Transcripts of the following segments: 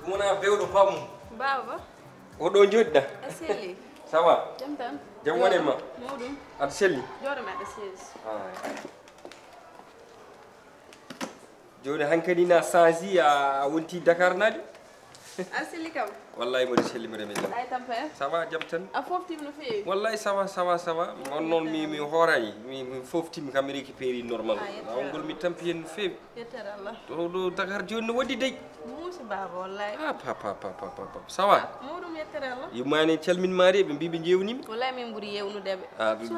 Mona bewdo pam. Baba. Odo jodda. Aseli. Ça va? Jam tan. Jam wone ma. Modum. Ad selli. Joro ma ases. Joni hankadi na sanji a wonti Dakar nadi? Aseli kam. Wallahi mo selli mi reme jam. Ay tampe. Ça va jam tan? A fofti no feewi. Wallahi ça va. Mon non mi horay mi fofti mi kam récupérer normal. Ngol mi tampi en feewi. Yettara Allah. Do Dakar joni no wadi dey. Musi baba wallahi. Papa. Ça va? Modum yettara Allah. Yumani calmin maari be bibe jewnimi. Wallahi min buri yewnudebe.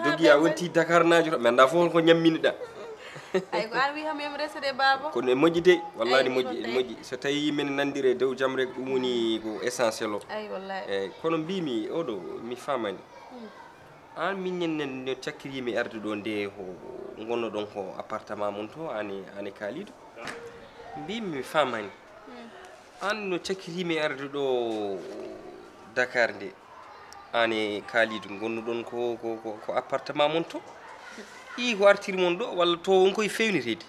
Dogi a wonti Dakar najo men da fo ko nyamminida. Ay ko an wi ham yem resede baba. Ko ne moji de wallahi moji so tawi men nandire dow jam rek dum woni ko essentiel o. Ay wallahi. Kono bimi odo mi famani. An min nen no cakkirimi arde do nde ho gonno don ko appartement mon to ani Kalido. Bimi mi famani. An no cakkirimi arde do Dakar nde ani Kalido gonno don ko appartement mon to. Ko artiri mon do walla to on koy fewnirede.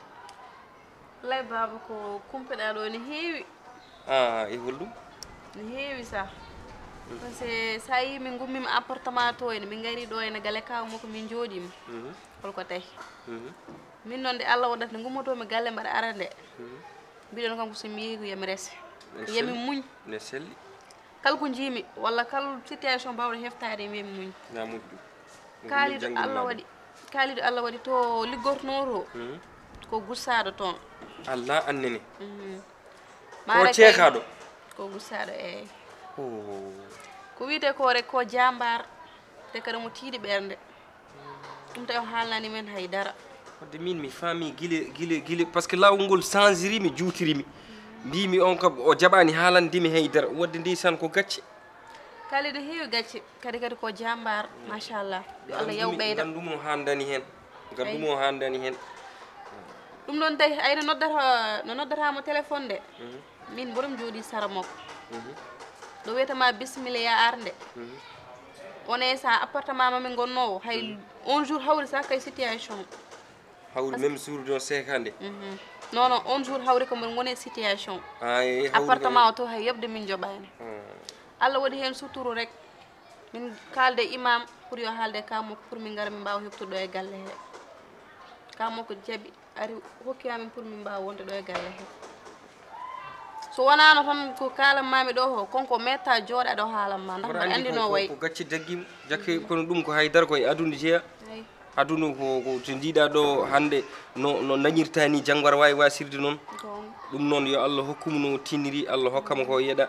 Lay baba ko kumpeda do ni heewi. E hollum? Ni heewi sa. Parce que sa yi min gummima appartement to en min ngari do en gale kaw mako min jodima. Holko tay. Min non de Allah wadata ngummoto mi galle mbar arande. Bidon kanko so mi yehi ko yami rese. Yami muñ. Ne selli. Kal ko jimi walla kal situation bawde heftade mi muñ. Na muddu. Kalido Allah wadi to liggornoro ko gussado ton Allah annene ko ceekado ko gussado ko wiite ko rek ko jambar te kada mo tiidi bernde dum taw halnani men haydara de min mi fami gile parce que lawngol changeri mi juutirimi bimi on ko o jabani haalandimi haydara wadde ndisan ko gacce Kalido heewi gacce kadi ko jambar machallah Allah yaw beyda gandumo handani hen dum non tay ay no noddata mo téléphone de min borom jodi sara mako do wetama bismillah ya arde oné sa appartement ma min gonno hay un jour hawri sa kay situation hawri même jour do sekande non un jour hawri ko mon goné situation appartement to hay yebde min jobani Allah wadi hen suturu rek min kalde imam pour yo halde kamo pour min ngara min baw heptudo e galle he kamo ko jabi ari hokki amin pour min baw wonde do e galle he so wonano tan ko kala mami do ho konko metta joda do halam ma ndax andi no way ko gacci daggim jakke kono dum ko haydar ko e aduna jeya aduna ko to ndida do hande no dañirtani jangwar way wasirde non dum non yo Allah hokkumu no tiniri Allah hokkama ko yeda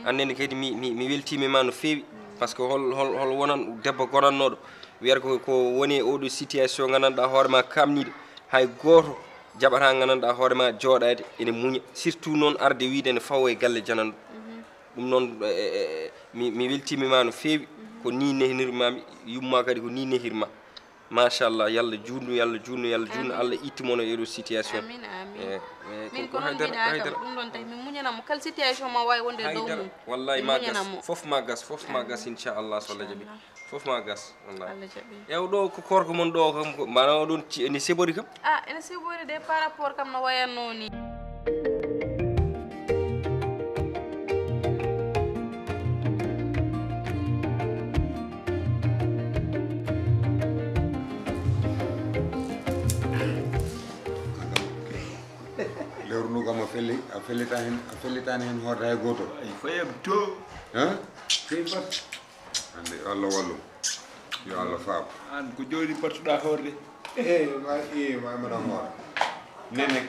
annene kadi mi weltimi ma no fewi parce que hol wonan debbo gonannodo wiyer ko woni o do situation gananda hoore ma kamnide hay goto jabata gananda hoore ma jodade ene muña surtout non arde wiide ne fawo e galle janando dum non mi weltimi ma no fewi ko ni nehnirmami yumma kadi ko ni nehirma machallah yalla juundu Allah ittimono e do situation amin min ko haydara dum don tay min muñana mo kal situation ma way wonde dow mum wallahi ma gas fof ma gas inchallah so Allah jabi fof ma gas wallahi Allah jabi ew do ko korko mon do kam ko mana don ni sebori kam ene sebori de par rapport kam no wayanno ni Kam a fellitani hen hoorde hay goto ay fayam to sey bat ande Allah wallu yo Allah faam an ko jodi partuda hoorde ma mana hoore nene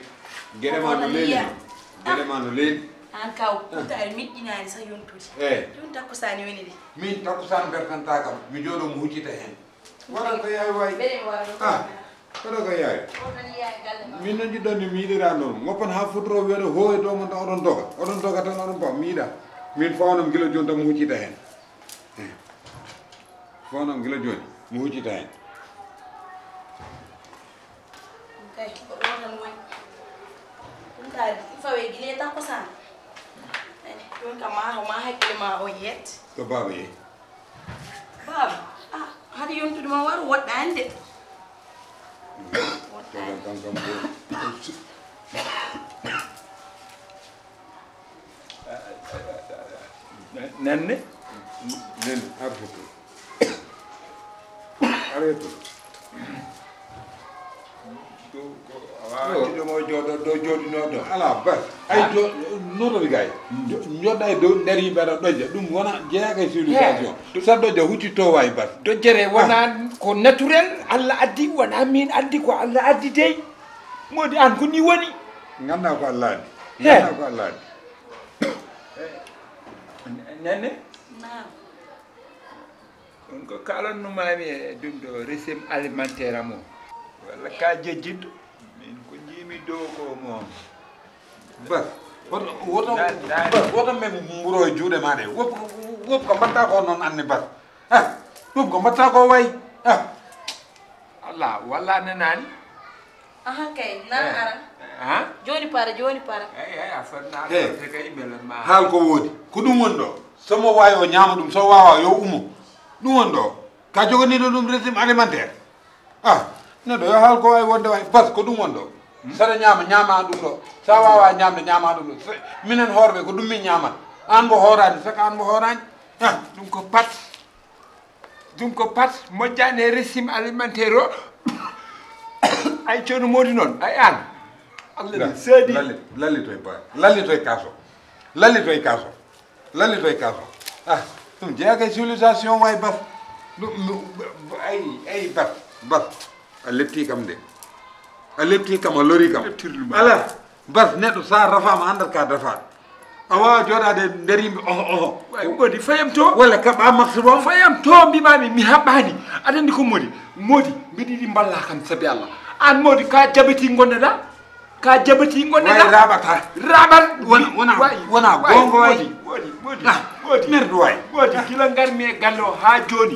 gede ma no leeni an kaw tay miƴƴinaani sa yontude ɗum takkusani woni de min takkusan bertanta kam mi jooɗo mo huccita hen waɗan ko yaay way kono ko yaay min non jiɗɗon mi yiɗira noon goppan ha futoro wiyoɗo hooy to mon tan oɗon doga tan oɗon pam mi yiɗa min fawnom gila joni tan mo huccita hen fawnom gila joni mo huccita hen kay ko ɗo tan woni ɗum ta fawe guile takkusan ɗum kam ma hakkille ma o yiyet to baba yeeyi baba haɗa yontude ma waru woɗɗani de nenne arfutu arretu ɗo mo jooɗo ɗo jooɗinoɗo ala bas ay notoɓe gay joɗɗa e dow nder yimɓe aɗa ɗoja ɗum wona jeeyaka e civilisation sa ɗoja huccitto wawi bas dojjere wona ko naturel Allah addi wona min addi ko Allah addi dey modi an ko ni woni ganda ko Allah addi ganda ko Allah addi nenne naam on ko kalannumami e ɗum ɗo régime alimentaire amo walla ka jejjidɗo min ko jiimi dow ko moom bas woto men mburo e juuɗe ma ɗe wop ko mbatta ko noon anni bas wop ko mbatta ko way Allah walla nanani aha kay nan ara ha joni para ay a fotna ɗo kay belanma haal ko woodi ko ɗum woni ɗo somo wawi o ñaama ɗum so wawa yo umo ɗum woni ɗo ka joganiɗo ɗum régime alimentaire neɗɗo yo haal ko wawi wonde way par ce que ko ɗum woni ɗo saɗa ñama ɗum ɗo sa wawa ñamde ñama ɗum ɗo minen hoorɓe ko ɗum min ñamat an mo hoorani saka an mo hoorani ɗum ko pat moƴƴani e régime alimentaire o ay ceerno modi noon ay an Allah ne seedi lallito e ba lallito e kaso lallito e kaso ɗum jeeyaka e civilisation way bas ɗum ay bas a lepti kam de a lepti kam a lori kam ala bas neɗɗo sa rafama andat ka dafaɗo a wawa jooɗade nder yimɓe oho modi fayam to walla kaɓa maximum fayam to mbimami mi haɓɓani aɗa andi ko modi mbiɗa yiɗi mballa kam saabi Allah an modi ka jabati gonneɗa way raɓat wona gongo way modi merdu way modi kila garmi e galle o ha joni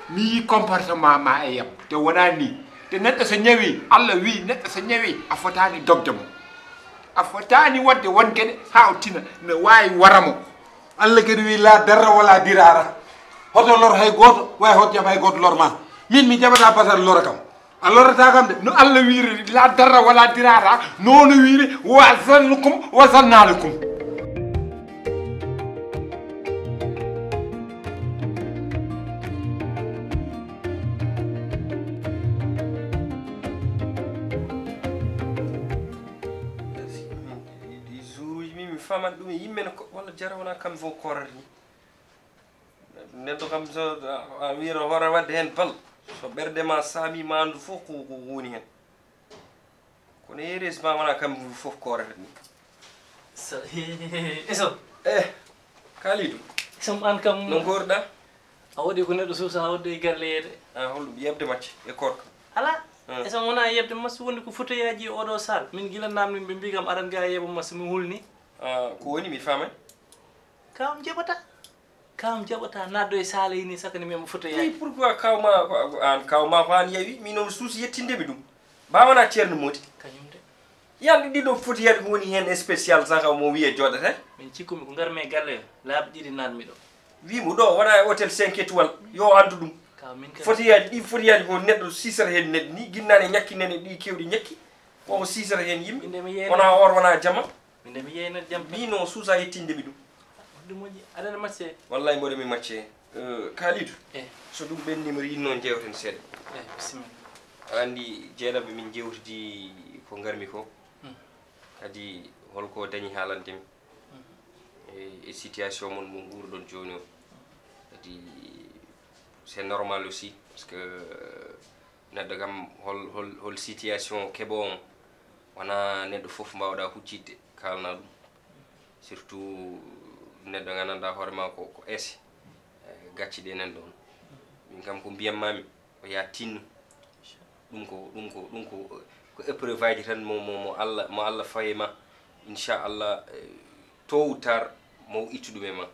mi yi comportement ma e yam te wona ni te neɗɗo so ñawi Allah wi neɗɗo so ñawi a fotani dogde mo a fotani wadde won gueɗe ha o tina ne wawi waramo Allah kadi wi la darra wala dirara hoto lor hay goto way hot jam hay goto lor ma min mi jaɓata pasal lora kam a lorata kam de no Allah wiiri la darra wala dirara nono wiiri wasannukum wasannalukum faman ɗum yimɓene walla jara wona kam fof korata ni neɗɗo kam so a wira hoore wadde hen bal so ɓerde ma saami mandu fof ko woni hen kono heureusement wona kam fof korata ni eso Kalidou som an kam no gorɗa a waɗi ko neɗɗo suusa a wadde e galle yeyde holɗum yebde macce e korka ala eso wona yebde massa woni ko fotoyaji oɗo sal min gila namni ɓe mbi kam aran ga yeeɓa massa mi hulni ko woni mi famay kawam jaɓata naddo e saala yini sakani mimo fotoyaji pourquoi kawma ko an yeewi min on suusi yettindemi ɗum mbawona ceerno modi kañum de yande ɗiɗo fotoyaji ko woni hen spécial saka mo wiye joɗata min cikkumi ko garmi e galle laaɓi ɗiɗi nanmi ɗo wimo ɗo wona e hôtel 5 étoiles yo andu ɗum fotoyaji ɗi fotoyaji ko neɗɗo sisata hen neɗɗo ni guinnane ñakki nene ɗi kewɗi ñakki koko sisata hen yimɓe wona or wona jama minde mi yeyna jam mino suusa yettindemi ɗum ɗum moƴƴi aɗana macce wallahi mboɗo mi macce Kalidou so ɗum ɓennima yinno jewten seeɗa bisimilla aɗa andi jeeɗaɓe min jewtidi ko garmi ko kadi holko dañi haalandemi e situation mon mo guurɗon joni o kadi c'est normal aussi parce que neɗɗo kam hol situation keɓo on wona neɗɗo foof mbawɗa huccidde kalna ɗum surtout neɗɗo gandanɗa hoorema ko ese gacci ɗe nan ɗon min kam ko mbiyatmami o ya tinno ɗum ko épreuve aji tan mo Allah faye ma inchallah tôt ou tard mo ittu ɗum e ma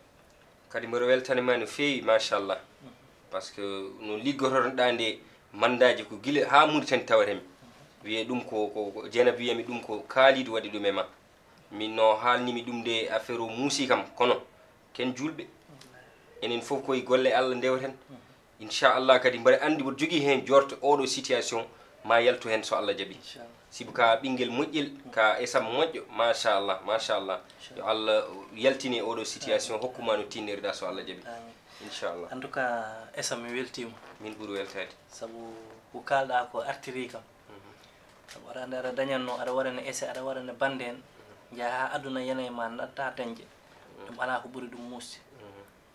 kadi mbiɗo weltanima no fewi machallah par ce que no liggotoɗa nde mandaji ko guila ha muri tan tawatemi wiye ɗum ko Dieynaba wiyami ɗum ko Kalidou waɗi ɗum e ma min no haalnimi ɗum nde affaire o muusi kam kono ken julɓe enen fof koye golle Allah ndewten inchallah kadi mbaɗa andi mboɗo jogui hen jorto oɗo situation ma yaltu hen so Allah jaɓi sibu ka ɓinguel moƴƴel ka esam moƴƴo machallah yo Allah yaltini oɗo situation hokkuma no tinnirɗa so Allah jaɓi inchallah. En tout cas esam mi weltima. Min ɓuuri weltade sabu ko kalɗa ko artiri kam sabu aɗa andi aɗa dañatno aɗa waɗane essai aɗa waɗane bande en jaa ha aduna yana e ma natta dañde ɗum ala ko ɓuuri ɗum musde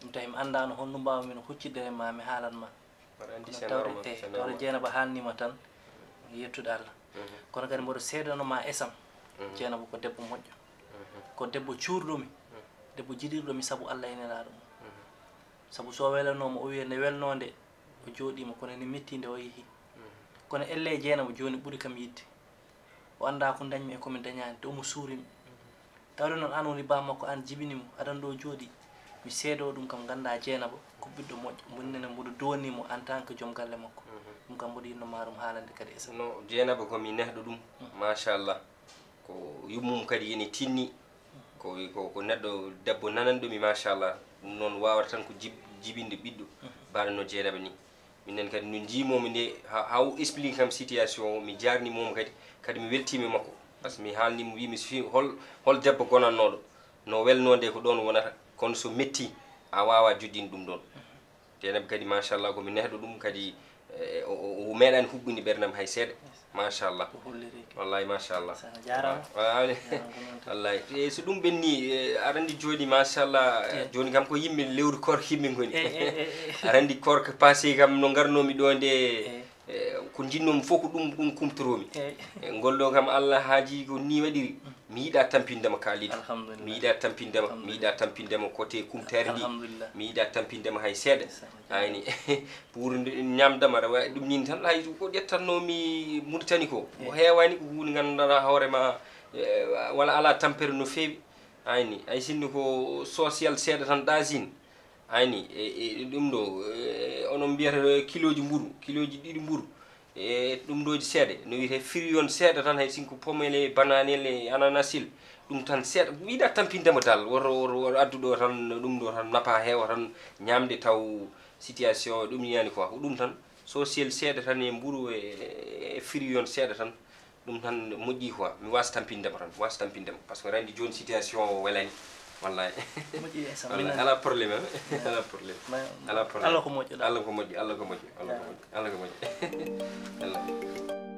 ɗum tawi mi andano honno mbawmi no huccidere ma mi haalanma tawde Dieynaba haalnima tan yettude Allah kono kadi mboɗo seedanoma esam Dieynaba ko debbo moƴƴo ko debbo cuurɗomi debbo jiɗirɗomi sabu Allah ene laaɗo mum sabu so welanoma o wiya nde welnode o jooɗima kono ne metti nde o yeehi kono elle Dieynaba joni ɓuuri kam yidde o anda ko dañmi e komi dañani te omo suurimi tawde noon an woni ba makko an jibinimo aɗan ɗo jooɗi mi seedo ɗum kam ganda Dieynaba ko ɓiɗɗo moƴƴo boninen mboɗo donimo en tant que joom galle makko ɗum kam mboɗo yinnomma ɗum haalande kadi esa no Dieynaba komi nehɗo ɗum machallah ko yummum kadi ene tinni ko neɗɗo debbo nananɗomi machallah ɗum noon wawata tan ko jibinde ɓiɗɗo baɗa no Dieynaba ni minen kadi no jimomi nde haw explique kam situation o mi jarnimomo kadi mi weltimi makko par ce que mi haalnimo wimi hol debbo gonannoɗo no welnode ko ɗon wonata kono so metti a wawa joddin ɗum ɗon Dieynaba kadi machallah komi nehɗo ɗum kadi o meeɗani huɓɓini ɓerdam hay seeɗa machallah wallahi machallah wallahi so ɗum ɓenni aɗa andi joni machallah joni kam ko yimɓe lewru korko yimɓe goni aɗa andi korko passé kam no garnomi ɗo nde ko jinnomi fof ko ɗum kumtoromi golɗo kam Allah haaji ko ni waɗiri mi yiiɗa tampindema kaalide mi yiiɗa tampindema côté kumtere ndi mi yiiɗa tampindema hay seeɗa ayni pour ñamdam aɗa wawi ɗum nin tan hay ko ƴettannomi Mauritanie ko o heewani ko hunde ganduɗa hoorema walla ala tampere no feewi ayni ay sinno ko social seeɗa tan ɗasine ayni ɗum ɗo onon mbiyata kiloji mburu kiloji ɗiɗi mburu e ɗum ɗoji seeɗa no wiyete firiyon seeɗa tan hay sinko pomele bananele ananasil ɗum tan seeɗa wiiɗa tampindema dal woto adduɗo tan ɗum ɗo tan napa heewa tan ñamde taw situation ɗum yani quoi ko ɗum tan social seeɗa tan e mburu e firiyon seeɗa tan ɗum tan moƴƴi quoi mi wasa tampindema tan mi wasa tampindema par ce que randi joni situation o welani wallahi ala probléme ala probléme Allah ko moƴƴo Allah ko moƴƴi Allah ko moƴƴi Allah ko moƴƴi Allah ko moƴƴi Allah